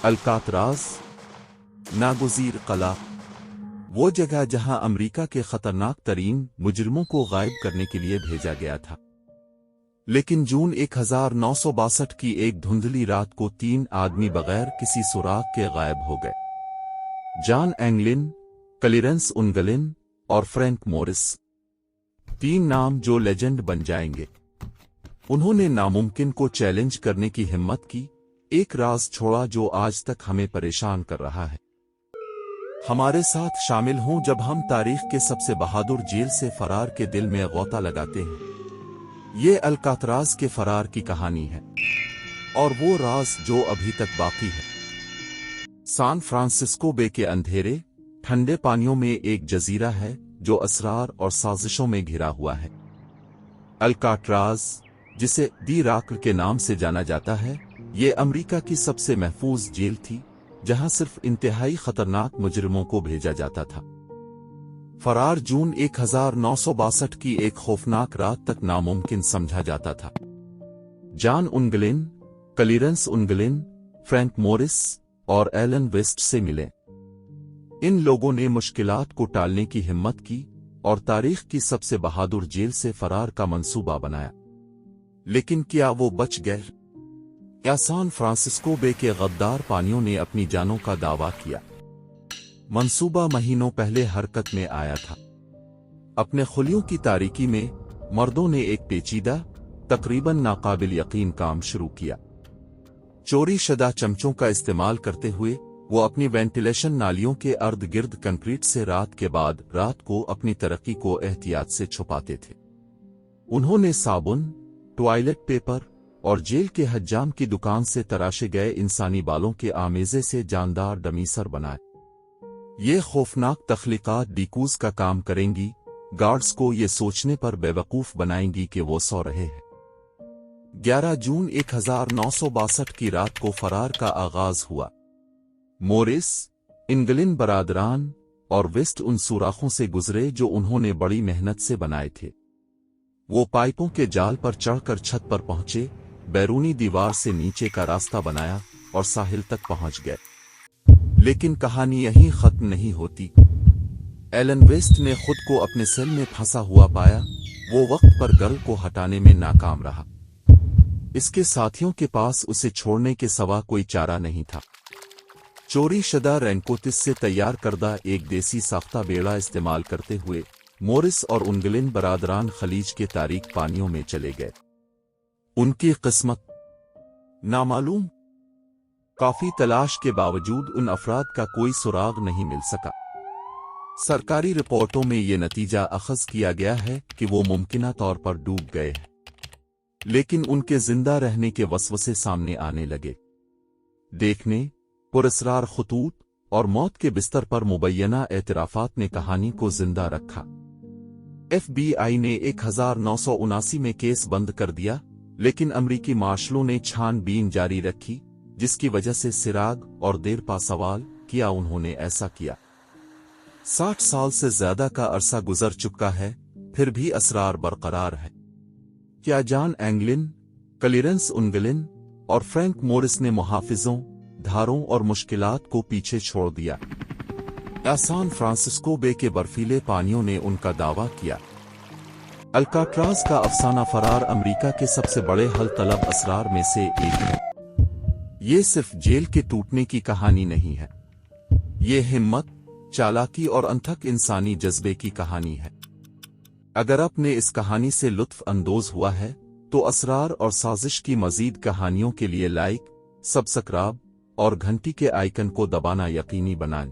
अल्कातराज़ नागुज़ीर क़ला, वो जगह जहां अमेरिका के खतरनाक तरीन मुजरिमों को गायब करने के लिए भेजा गया था। लेकिन जून 1962 की एक धुंधली रात को 3 आदमी बगैर किसी सुराग के गायब हो गए। जॉन एंगलिन, क्लिरेंस उनगलिन और फ्रैंक मोरिस। 3 नाम जो लेजेंड बन जाएंगे। उन्होंने नामुमकिन को चैलेंज करने की हिम्मत की, एक राज छोड़ा जो आज तक हमें परेशान कर रहा है। हमारे साथ शामिल हों जब हम तारीख के सबसे बहादुर जेल से फरार के दिल में गौता लगाते हैं। ये अल्कातराज़ के फरार की कहानी है और वो राज जो अभी तक बाकी है। सान फ्रांसिस्को बे के अंधेरे ठंडे पानियों में एक जजीरा है जो असरार और साजिशों में घिरा हुआ है। अल्कातराज़, जिसे दी रॉक के नाम से जाना जाता है, ये अमेरिका की सबसे महफूज जेल थी जहां सिर्फ इंतहाई खतरनाक मुजरिमों को भेजा जाता था। फरार जून 1962 की एक खौफनाक रात तक नामुमकिन समझा जाता था। जॉन उनगलिन, क्लिरेंस उनगलिन, फ्रैंक मोरिस और एलन वेस्ट से मिले। इन लोगों ने मुश्किलात को टालने की हिम्मत की और तारीख की सबसे बहादुर जेल से फरार का मंसूबा बनाया। लेकिन क्या वो बच गए? या सान फ्रांसिस्को बे के गद्दार पानियों ने अपनी जानों का दावा किया? मंसूबा महीनों पहले हरकत में आया था। अपने खुलियों की तारीकी में मर्दों ने एक पेचीदा, तकरीबन नाकाबिल यकीन काम शुरू किया। चोरी शुदा चमचों का इस्तेमाल करते हुए वो अपनी वेंटिलेशन नालियों के अर्द गिर्द कंक्रीट से रात के बाद रात को अपनी तरक्की को एहतियात से छुपाते थे। उन्होंने साबुन, टॉयलेट पेपर और जेल के हज्जाम की दुकान से तराशे गए इंसानी बालों के आमेजे से जानदार डमीसर बनाए। ये खौफनाक तख्लीकात डीकूज का काम करेंगी, गार्ड्स को ये सोचने पर बेवकूफ बनाएंगी कि वो सो रहे हैं। 11 जून 1962 की रात को फरार का आगाज हुआ। मोरिस, इंगलिन बरादरान और वेस्ट उन सुराखों से गुजरे जो उन्होंने बड़ी मेहनत से बनाए थे। वो पाइपों के जाल पर चढ़कर छत पर पहुंचे, बैरूनी दीवार से नीचे का रास्ता बनाया और साहिल तक पहुंच गए। लेकिन कहानी यहीं खत्म नहीं होती। एलन वेस्ट ने खुद को अपने सेल में फंसा हुआ पाया। वो वक्त पर गर्ल को हटाने में नाकाम रहा। इसके साथियों के पास उसे छोड़ने के सिवा कोई चारा नहीं था। चोरी शुदा रैनकोटिस से तैयार करदा एक देसी साख्ता बेड़ा इस्तेमाल करते हुए मोरिस और उनगलिन बरादरान खलीज के तारीक पानियों में चले गए। उनकी किस्मत नामालूम। काफी तलाश के बावजूद उन अफराद का कोई सुराग नहीं मिल सका। सरकारी रिपोर्टों में ये नतीजा अखज़ किया गया है कि वो मुमकिना तौर पर डूब गए हैं, लेकिन उनके जिंदा रहने के वसवसे सामने आने लगे। देखने, पुरस्रार खतूत और मौत के बिस्तर पर मुबैना एतराफात ने कहानी को जिंदा रखा। FBI ने 1979 में केस बंद कर दिया, लेकिन अमरीकी मार्शलों ने छानबीन जारी रखी, जिसकी वजह से सिराग और देरपा सवाल किया उन्होंने ऐसा किया। 60 साल से ज्यादा का अरसा गुजर चुका है, फिर भी असरार बरकरार है। क्या जॉन एंगलिन, क्लिरेंस उनगलिन और फ्रैंक मोरिस ने मुहाफिजों, धारों और मुश्किलात को पीछे छोड़ दिया? सान फ्रांसिस्को बे के बर्फीले पानियों ने उनका दावा किया? अल्काट्राज़ का अफसाना फरार अमेरिका के सबसे बड़े हल तलब असरार में से एक है। ये सिर्फ जेल के टूटने की कहानी नहीं है। ये हिम्मत, चालाकी और अनथक इंसानी जज्बे की कहानी है। अगर आपने इस कहानी से लुत्फ अंदोज हुआ है तो असरार और साजिश की मजीद कहानियों के लिए लाइक, सब्सक्राइब और घंटी के आइकन को दबाना यकीनी बनाएं।